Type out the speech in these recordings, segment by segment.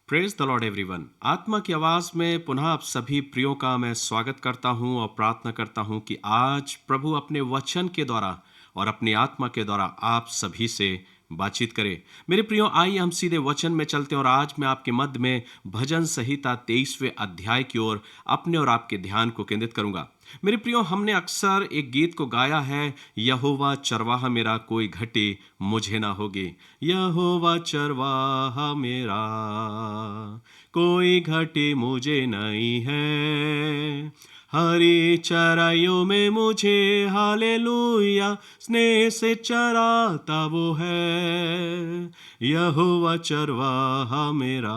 Praise the Lord everyone. आत्मा की आवाज में पुनः आप सभी प्रियों का मैं स्वागत करता हूं और प्रार्थना करता हूं कि आज प्रभु अपने वचन के द्वारा और अपनी आत्मा के द्वारा आप सभी से बातचीत करें। मेरे प्रियो, आइए हम सीधे वचन में चलते हैं और आज मैं आपके मध्य में भजन संहिता 23वें अध्याय की ओर अपने और आपके ध्यान को केंद्रित करूंगा। मेरे प्रियो, हमने अक्सर एक गीत को गाया है, यहोवा चरवाहा मेरा कोई घटे मुझे ना होगी। यहोवा चरवाहा मेरा कोई घटे मुझे नहीं है, हरी चराइयों में मुझे हालेलुया स्नेह से चराता वो है, यहोवा चरवाहा मेरा।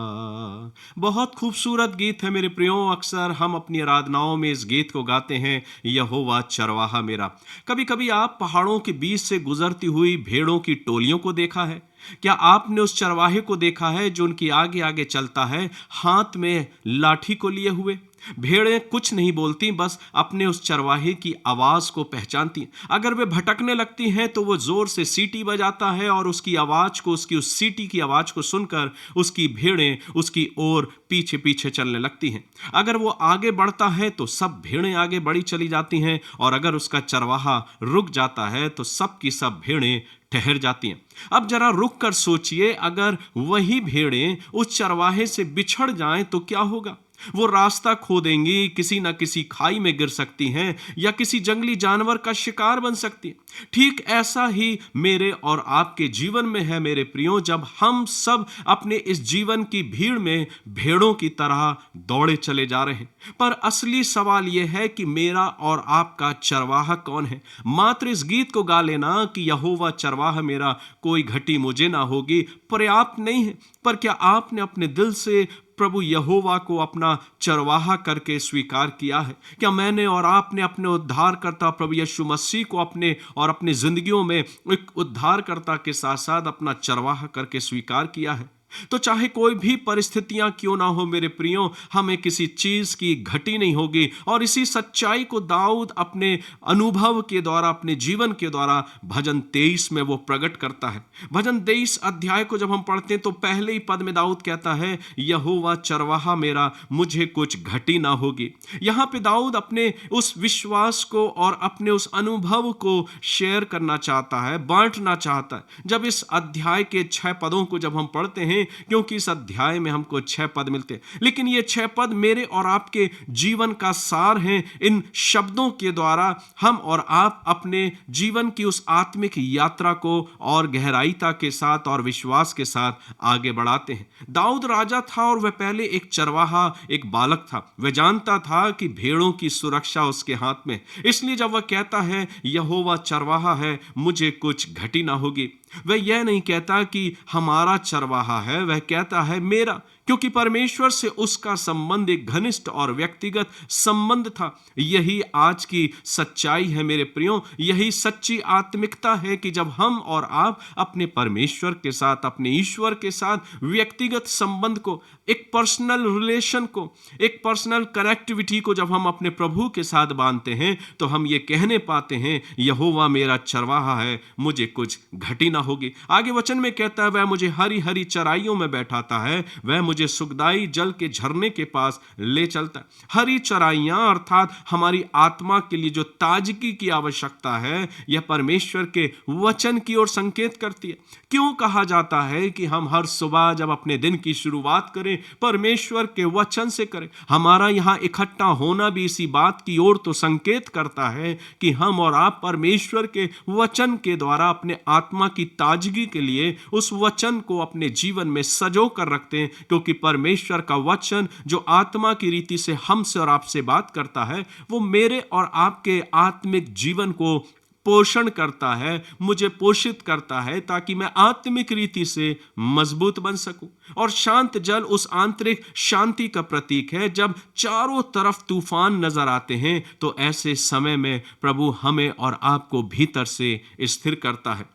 बहुत खूबसूरत गीत है मेरे प्रियो। अक्सर हम अपनी आराधनाओं में इस गीत को गाते हैं, यहोवा चरवाहा मेरा। कभी कभी आप पहाड़ों के बीच से गुजरती हुई भेड़ों की टोलियों को देखा है? क्या आपने उस चरवाहे को देखा है जो उनकी आगे आगे चलता है, हाथ में लाठी को लिए हुए? भेड़ें कुछ नहीं बोलती, बस अपने उस चरवाहे की आवाज को पहचानती। अगर वे भटकने लगती हैं तो वो जोर से सीटी बजाता है और उसकी आवाज को, उसकी उस सीटी की आवाज को सुनकर उसकी भेड़ें उसकी ओर पीछे पीछे चलने लगती हैं। अगर वो आगे बढ़ता है तो सब भेड़ें आगे बढ़ी चली जाती हैं, और अगर उसका चरवाहा रुक जाता है तो सब की सब भेड़ें ठहर जाती हैं। अब जरा रुक कर सोचिए, अगर वही भेड़ें उस चरवाहे से बिछड़ जाएं तो क्या होगा? वो रास्ता खो देंगी, किसी ना किसी खाई में गिर सकती हैं या किसी जंगली जानवर का शिकार बन सकती हैं। ठीक ऐसा ही मेरे और आपके जीवन में है मेरे प्रियो। जब हम सब अपने इस जीवन की भीड़ में भेड़ों की तरह दौड़े चले जा रहे हैं, पर असली सवाल यह है कि मेरा और आपका चरवाहा कौन है? मात्र इस गीत को गा लेना कि यहोवा चरवाहा मेरा कोई घटी मुझे ना होगी पर्याप्त नहीं है। पर क्या आपने अपने दिल से प्रभु यहोवा को अपना चरवाहा करके स्वीकार किया है? क्या मैंने और आपने अपने उद्धारकर्ता प्रभु यीशु मसीह को अपने और अपनी जिंदगियों में एक उद्धारकर्ता के साथ साथ अपना चरवाहा करके स्वीकार किया है? तो चाहे कोई भी परिस्थितियां क्यों ना हो मेरे प्रियो, हमें किसी चीज की घटी नहीं होगी। और इसी सच्चाई को दाऊद अपने अनुभव के द्वारा, अपने जीवन के द्वारा भजन 23 में वो प्रकट करता है। भजन 23 अध्याय को जब हम पढ़ते हैं तो पहले ही पद में दाऊद कहता है, यहोवा चरवाहा मेरा मुझे कुछ घटी ना होगी। यहां पे दाऊद अपने उस विश्वास को और अपने उस अनुभव को शेयर करना चाहता है, बांटना चाहता है। जब इस अध्याय के 6 पदों को जब हम पढ़ते हैं, क्योंकि इस अध्याय में हमको 6 पद मिलते हैं, लेकिन ये 6 पद मेरे और आपके जीवन का सार हैं। इन शब्दों के द्वारा हम और आप अपने जीवन की उस आत्मिक यात्रा को और गहराईता के साथ और विश्वास के साथ आगे बढ़ाते हैं। दाऊद राजा था और वह पहले एक चरवाहा, एक बालक था। वह जानता था कि भेड़ों की सुरक्षा उसके हाथ में, इसलिए जब वह कहता है यहोवा चरवाहा है मुझे कुछ घटी ना होगी, वह यह नहीं कहता कि हमारा चरवाहा है, वह कहता है मेरा, क्योंकि परमेश्वर से उसका संबंध एक घनिष्ठ और व्यक्तिगत संबंध था। यही आज की सच्चाई है मेरे प्रियो, यही सच्ची आत्मिकता है कि जब हम और आप अपने परमेश्वर के साथ, अपने ईश्वर के साथ व्यक्तिगत संबंध को, एक पर्सनल रिलेशन को, एक पर्सनल कनेक्टिविटी को जब हम अपने प्रभु के साथ बांधते हैं तो हम ये कहने पाते हैं यहोवा मेरा चरवाहा है मुझे कुछ घटी ना होगी। आगे वचन में कहता है, वह मुझे हरी हरी चराइयों में बैठाता है, वह मुझे सुखदाई जल के झरने के पास ले चलता है। हरी चराइयां अर्थात हमारी आत्मा के लिए जो ताजगी की आवश्यकता है, यह परमेश्वर के वचन की ओर संकेत करती है। क्यों कहा जाता है कि हम हर सुबह जब अपने दिन की शुरुआत करें परमेश्वर के वचन से करें? हमारा यहां इकट्ठा होना भी इसी बात की ओर तो संकेत करता है कि हम और आप परमेश्वर के वचन के द्वारा अपने आत्मा की ताजगी के लिए उस वचन को अपने जीवन में सजो कर रखते हैं, क्योंकि परमेश्वर का वचन जो आत्मा की रीति से हमसे और आपसे बात करता है, वो मेरे और आपके आत्मिक जीवन को पोषण करता है, मुझे पोषित करता है, ताकि मैं आत्मिक रीति से मजबूत बन सकूं। और शांत जल उस आंतरिक शांति का प्रतीक है। जब चारों तरफ तूफान नजर आते हैं तो ऐसे समय में प्रभु हमें और आपको भीतर से स्थिर करता है।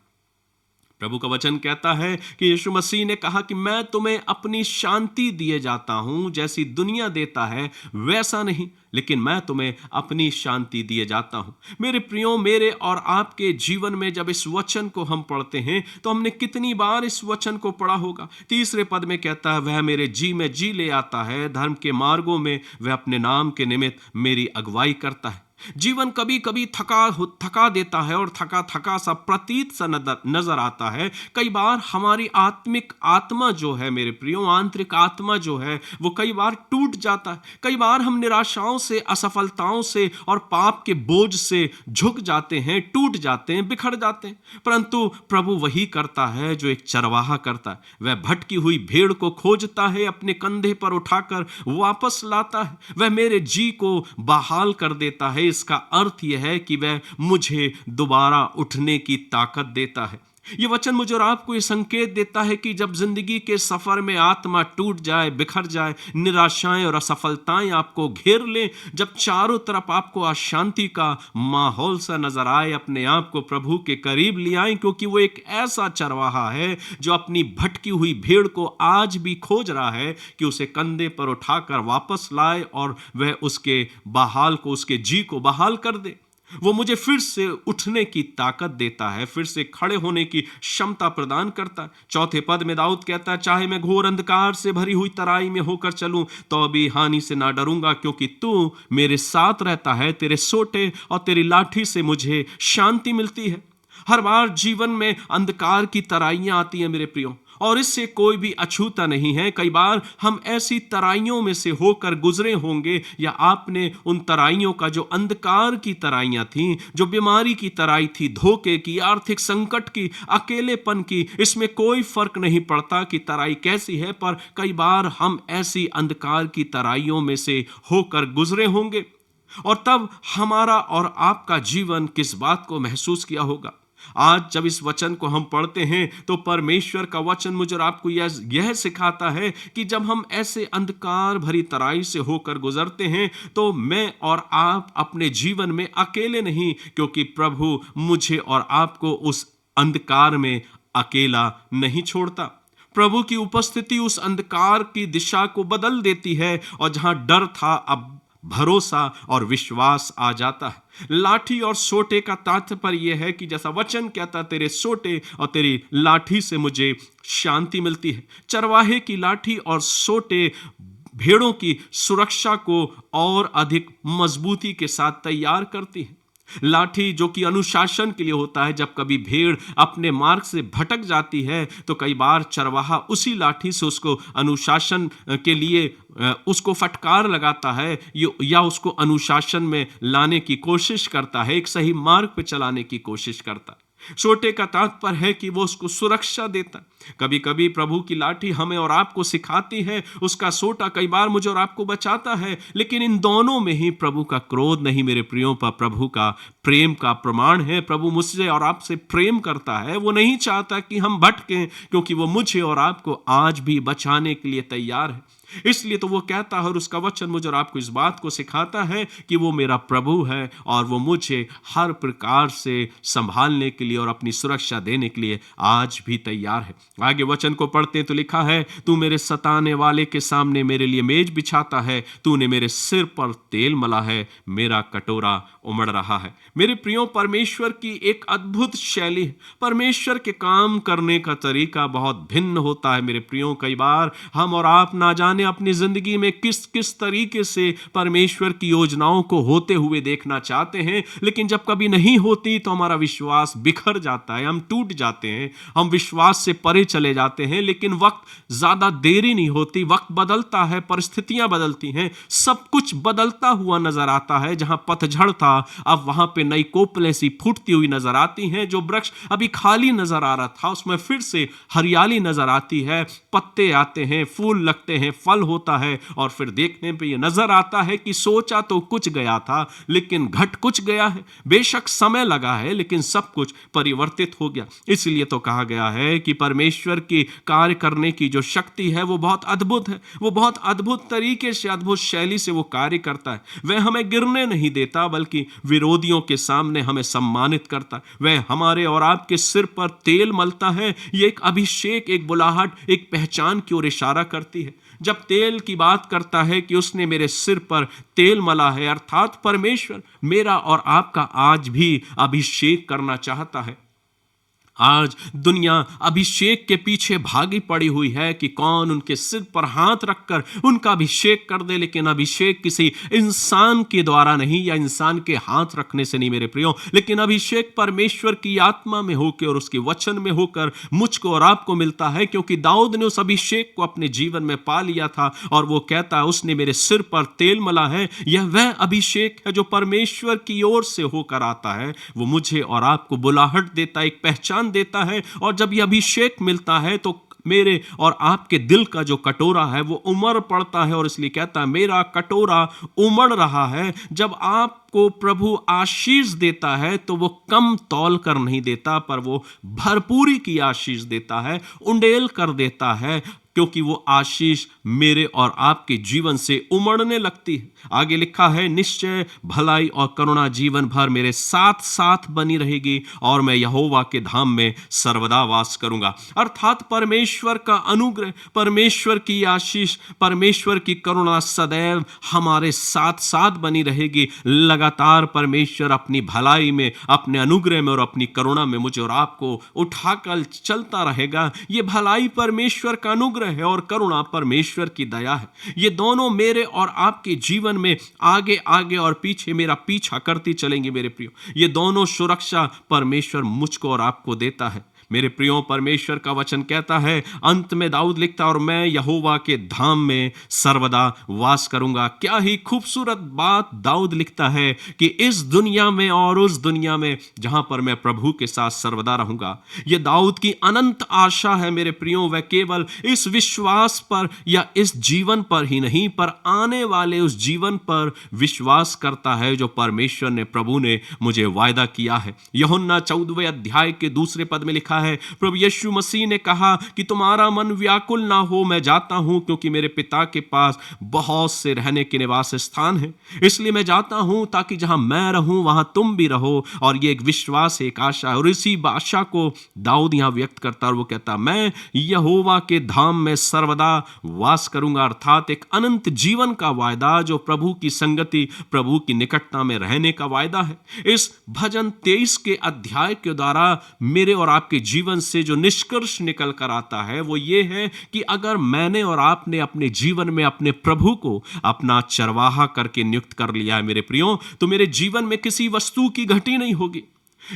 प्रभु का वचन कहता है कि यीशु मसीह ने कहा कि मैं तुम्हें अपनी शांति दिए जाता हूं, जैसी दुनिया देता है वैसा नहीं, लेकिन मैं तुम्हें अपनी शांति दिए जाता हूं। मेरे प्रियो, मेरे और आपके जीवन में जब इस वचन को हम पढ़ते हैं तो हमने कितनी बार इस वचन को पढ़ा होगा। तीसरे पद में कहता है, वह मेरे जी में जी ले आता है, धर्म के मार्गों में वह अपने नाम के निमित्त मेरी अगुवाई करता है। जीवन कभी कभी थका देता है और थका थका सा प्रतीत सा नजर आता है। कई बार हमारी आत्मिक आत्मा जो है मेरे प्रियो, आंतरिक आत्मा जो है वो कई बार टूट जाता है। कई बार हम निराशाओं से, असफलताओं से और पाप के बोझ से झुक जाते हैं, टूट जाते हैं, बिखर जाते हैं। परंतु प्रभु वही करता है जो एक चरवाहा करता है। वह भटकी हुई भेड़ को खोजता है, अपने कंधे पर उठाकर वापस लाता है। वह मेरे जी को बहाल कर देता है। इसका अर्थ यह है कि वह मुझे दोबारा उठने की ताकत देता है। यह वचन मुझे और आपको यह संकेत देता है कि जब जिंदगी के सफर में आत्मा टूट जाए, बिखर जाए, निराशाएं और असफलताएं आपको घेर लें, जब चारों तरफ आपको अशांति का माहौल सा नजर आए, अपने आप को प्रभु के करीब ले आए, क्योंकि वो एक ऐसा चरवाहा है जो अपनी भटकी हुई भेड़ को आज भी खोज रहा है कि उसे कंधे पर उठाकर वापस लाए और वह उसके बहाल को, उसके जी को बहाल कर दे। वो मुझे फिर से उठने की ताकत देता है, फिर से खड़े होने की क्षमता प्रदान करता है। चौथे पद में दाऊद कहता है, चाहे मैं घोर अंधकार से भरी हुई तराई में होकर चलूं तो भी हानि से ना डरूंगा, क्योंकि तू मेरे साथ रहता है। तेरे सोटे और तेरी लाठी से मुझे शांति मिलती है। हर बार जीवन में अंधकार की तराइयां आती हैं मेरे प्रियो, और इससे कोई भी अछूता नहीं है। कई बार हम ऐसी तराइयों में से होकर गुजरे होंगे, या आपने उन तराइयों का, जो अंधकार की तराइयां थीं, जो बीमारी की तराई थी, धोखे की, आर्थिक संकट की, अकेलेपन की, इसमें कोई फर्क नहीं पड़ता कि तराई कैसी है, पर कई बार हम ऐसी अंधकार की तराइयों में से होकर गुजरे होंगे। और तब हमारा और आपका जीवन किस बात को महसूस किया होगा। आज जब इस वचन को हम पढ़ते हैं तो परमेश्वर का वचन मुझे और आपको यह सिखाता है कि जब हम ऐसे अंधकार भरी तराई से होकर गुजरते हैं तो मैं और आप अपने जीवन में अकेले नहीं, क्योंकि प्रभु मुझे और आपको उस अंधकार में अकेला नहीं छोड़ता। प्रभु की उपस्थिति उस अंधकार की दिशा को बदल देती है, और जहां डर था अब भरोसा और विश्वास आ जाता है। लाठी और सोटे का तात्पर्य यह है कि जैसा वचन कहता, तेरे सोटे और तेरी लाठी से मुझे शांति मिलती है। चरवाहे की लाठी और सोटे भेड़ों की सुरक्षा को और अधिक मजबूती के साथ तैयार करती है। लाठी जो कि अनुशासन के लिए होता है, जब कभी भेड़ अपने मार्ग से भटक जाती है तो कई बार चरवाहा उसी लाठी से उसको अनुशासन के लिए उसको फटकार लगाता है, या उसको अनुशासन में लाने की कोशिश करता है, एक सही मार्ग पे चलाने की कोशिश करता है। सोटे का तात्पर्य है कि वो उसको सुरक्षा देता है। कभी कभी प्रभु की लाठी हमें और आपको सिखाती है, उसका सोटा कई बार मुझे और आपको बचाता है, लेकिन इन दोनों में ही प्रभु का क्रोध नहीं मेरे प्रियों पर प्रभु का प्रेम का प्रमाण है। प्रभु मुझसे और आपसे प्रेम करता है, वो नहीं चाहता कि हम भटकें, क्योंकि वो मुझे और आपको आज भी बचाने के लिए तैयार है। इसलिए तो वो कहता है, और उसका वचन मुझे और आपको इस बात को सिखाता है कि वो मेरा प्रभु है और वो मुझे हर प्रकार से संभालने के लिए और अपनी सुरक्षा देने के लिए आज भी तैयार है। आगे वचन को पढ़ते हैं तो लिखा है, तू मेरे सताने वाले के सामने मेरे लिए मेज बिछाता है, तूने मेरे सिर पर तेल मला है, मेरा कटोरा उमड़ रहा है। मेरे प्रियो, परमेश्वर की एक अद्भुत शैली है। परमेश्वर के काम करने का तरीका बहुत भिन्न होता है मेरे प्रियो। कई बार हम और आप ना जाने अपनी जिंदगी में किस किस तरीके से परमेश्वर की योजनाओं को होते हुए देखना चाहते हैं, लेकिन जब कभी नहीं होती तो हमारा विश्वास बिखर जाता है, हम टूट जाते हैं, हम विश्वास से परे चले जाते हैं। लेकिन वक्त ज्यादा देरी नहीं होती, वक्त बदलता है, परिस्थितियां बदलती हैं, सब कुछ बदलता हुआ नजर आता है। जहां पतझड़ था अब वहां पे नई कोपलें सी फूटती हुई नजर आती हैं। जो वृक्ष अभी खाली नजर आ रहा था उसमें फिर से हरियाली नजर आती है, पत्ते आते हैं, फूल लगते हैं, फल होता है और फिर देखने पे ये नजर आता है कि सोचा तो कुछ गया था लेकिन घट कुछ गया है। बेशक समय लगा है लेकिन सब कुछ परिवर्तित हो गया। इसलिए तो कहा गया है कि परमेश्वर की कार्य करने की जो शक्ति है वो बहुत अद्भुत है। वो बहुत अद्भुत तरीके से, अद्भुत शैली से वो कार्य करता है। वह हमें गिरने नहीं देता बल्कि विरोधियों के सामने हमें सम्मानित करता है। वह हमारे और आपके सिर पर तेल मलता है। ये एक अभिषेक, एक बुलाहट, एक पहचान की ओर इशारा करती है। जब तेल की बात करता है कि उसने मेरे सिर पर तेल मला है, अर्थात परमेश्वर मेरा और आपका आज भी अभिषेक करना चाहता है। आज दुनिया अभिषेक के पीछे भागी पड़ी हुई है कि कौन उनके सिर पर हाथ रखकर उनका अभिषेक कर दे, लेकिन अभिषेक किसी इंसान के द्वारा नहीं या इंसान के हाथ रखने से नहीं मेरे प्रियो, लेकिन अभिषेक परमेश्वर की आत्मा में होकर और उसके वचन में होकर मुझको और आपको मिलता है। क्योंकि दाऊद ने उस अभिषेक को अपने जीवन में पा लिया था और वो कहता है उसने मेरे सिर पर तेल मला है। यह वह अभिषेक है जो परमेश्वर की ओर से होकर आता है। वो मुझे और आपको बुलाहट देता है, एक पहचान देता है। और जब यह अभिषेक मिलता है तो मेरे और आपके दिल का जो कटोरा है वो उमड़ पड़ता है और इसलिए कहता है मेरा कटोरा उमड़ रहा है। जब आपको प्रभु आशीष देता है तो वो कम तौल कर नहीं देता, पर वो भरपूरी की आशीष देता है, उंडेल कर देता है, क्योंकि वो आशीष मेरे और आपके जीवन से उमड़ने लगती है। आगे लिखा है निश्चय भलाई और करुणा जीवन भर मेरे साथ साथ बनी रहेगी और मैं यहोवा के धाम में सर्वदा वास करूंगा। अर्थात परमेश्वर का अनुग्रह, परमेश्वर की आशीष, परमेश्वर की करुणा सदैव हमारे साथ साथ बनी रहेगी। लगातार परमेश्वर अपनी भलाई में, अपने अनुग्रह में और अपनी करुणा में मुझे और आपको उठाकर चलता रहेगा। ये भलाई परमेश्वर का अनुग्रह है और करुणा परमेश्वर की दया है। ये दोनों मेरे और आपके जीवन में आगे आगे और पीछे मेरा पीछा करती चलेंगे मेरे प्रियो। ये दोनों सुरक्षा परमेश्वर मुझको और आपको देता है। मेरे प्रियो, परमेश्वर का वचन कहता है, अंत में दाऊद लिखता और मैं यहोवा के धाम में सर्वदा वास करूंगा। क्या ही खूबसूरत बात दाऊद लिखता है कि इस दुनिया में और उस दुनिया में जहां पर मैं प्रभु के साथ सर्वदा रहूंगा। यह दाऊद की अनंत आशा है मेरे प्रियो। वह केवल इस विश्वास पर या इस जीवन पर ही नहीं, पर आने वाले उस जीवन पर विश्वास करता है जो परमेश्वर ने, प्रभु ने मुझे वायदा किया है। यूहन्ना 14वें अध्याय के दूसरे पद में लिखा है, प्रभु यीशु मसीह ने कहा कि तुम्हारा मन व्याकुल ना हो, मैं जाता हूं क्योंकि मेरे पिता के पास बहुत से रहने के निवास स्थान हैं। इसलिए मैं जाता हूं ताकि जहां मैं रहूं वहां तुम भी रहो। और ये एक विश्वास है, एक आशा है, और इसी आशा को दाऊद यहां व्यक्त करता है और वो कहता, मैं यहोवा के धाम में सर्वदा वास करूंगा। अर्थात एक अनंत जीवन का वायदा, जो प्रभु की संगति, प्रभु की निकटता में रहने का वायदा है। इस भजन 23 के अध्याय के द्वारा मेरे और आपके जीवन से जो निष्कर्ष निकल कर आता है वो ये है कि अगर मैंने और आपने अपने जीवन में अपने प्रभु को अपना चरवाहा करके नियुक्त कर लिया है मेरे प्रियो, तो मेरे जीवन में किसी वस्तु की घटी नहीं होगी।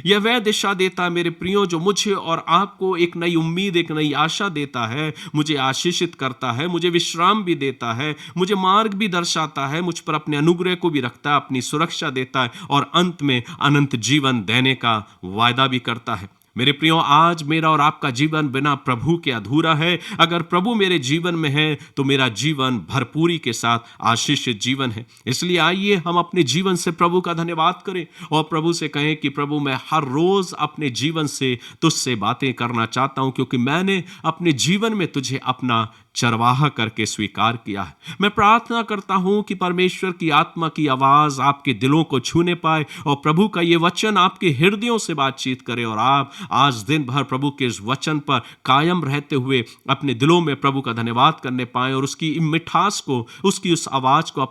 यह वह दिशा देता है मेरे प्रियो जो मुझे और आपको एक नई उम्मीद, एक नई आशा देता है, मुझे आशीषित करता है, मुझे विश्राम भी देता है, मुझे मार्ग भी दर्शाता है, मुझ पर अपने अनुग्रह को भी रखता है, अपनी सुरक्षा देता है और अंत में अनंत जीवन देने का वायदा भी करता है। मेरे प्रियो, आज मेरा और आपका जीवन बिना प्रभु के अधूरा है। अगर प्रभु मेरे जीवन में है तो मेरा जीवन भरपूरी के साथ आशीषित जीवन है। इसलिए आइए हम अपने जीवन से प्रभु का धन्यवाद करें और प्रभु से कहें कि प्रभु, मैं हर रोज अपने जीवन से तुझसे बातें करना चाहता हूं, क्योंकि मैंने अपने जीवन में तुझे अपना चरवाहा करके स्वीकार किया है। मैं प्रार्थना करता हूं कि परमेश्वर की आत्मा की आवाज आपके दिलों को छूने पाए और प्रभु का ये वचन आपके हृदयों से बातचीत करे और आप आज दिन भर प्रभु के इस वचन पर कायम रहते हुए अपने दिलों में प्रभु का धन्यवाद करने पाए और उसकी मिठास को, उसकी उस आवाज को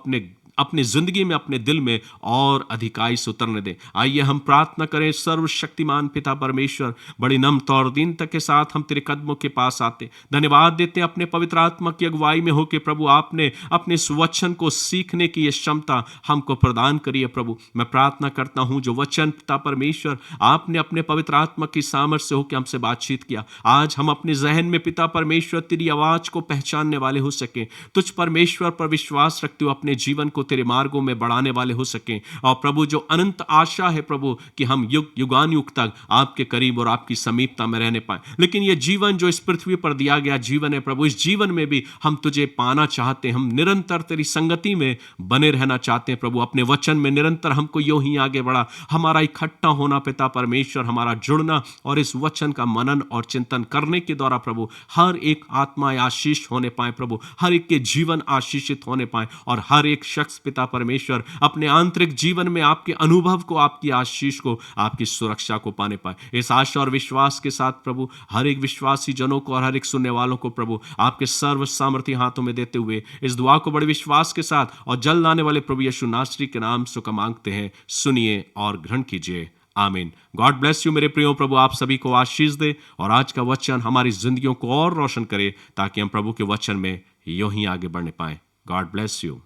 अपनी जिंदगी में, अपने दिल में और अधिकाई से उतरने दें। आइए हम प्रार्थना करें। सर्वशक्तिमान पिता परमेश्वर, बड़ी नम्रता और दीनता के साथ हम तेरे कदमों के पास आते, धन्यवाद देते हैं अपने पवित्र आत्मा की अगुवाई में होकर प्रभु आपने अपने इस वचन को सीखने की ये क्षमता हमको प्रदान करी है। प्रभु, मैं प्रार्थना करता हूं जो वचन पिता परमेश्वर आपने अपने पवित्र आत्मा की सामर्थ्य से होकर हमसे बातचीत किया, आज हम अपने जहन में पिता परमेश्वर तेरी आवाज को पहचानने वाले हो सके, तुझ परमेश्वर पर विश्वास रखते हुए अपने जीवन को तेरे मार्गों में बढ़ाने वाले हो सकें। और प्रभु जो अनंत आशा है प्रभु कि हम युग युगानुयुग तक आपके करीब और आपकी समीपता में रहने पाए। लेकिन ये जीवन जो इस पृथ्वी पर दिया गया जीवन है प्रभु, इस जीवन में भी हम तुझे पाना चाहते हैं। हम निरंतर तेरी संगति में बने रहना चाहते हैं प्रभु। अपने वचन में निरंतर हमको यूं ही आगे बढ़ा। हमारा इकट्ठा होना पिता परमेश्वर, हमारा जुड़ना और इस वचन का मनन और चिंतन करने के द्वारा प्रभु हर एक आत्मा आशीष होने पाए प्रभु, हर एक के जीवन आशीषित होने पाए और हर एक शख्स पिता परमेश्वर अपने आंतरिक जीवन में आपके अनुभव को, आपकी आशीष को, आपकी सुरक्षा को पाने पाए। इस आशा और विश्वास के साथ प्रभु हर एक विश्वासी जनों को और हर एक सुनने वालों को प्रभु आपके सर्व सामर्थी हाथों में देते हुए इस दुआ को बड़े विश्वास के साथ और जल्द आने वाले प्रभु यीशु नासरी के नाम से मांगते हैं। सुनिए और ग्रहण कीजिए। आमीन। गॉड ब्लेस यू मेरे प्रियो। प्रभु आप सभी को आशीष दे और आज का वचन हमारी जिंदगियों को और रोशन करे ताकि हम प्रभु के वचन में यूं ही आगे बढ़ने पाए। God bless you.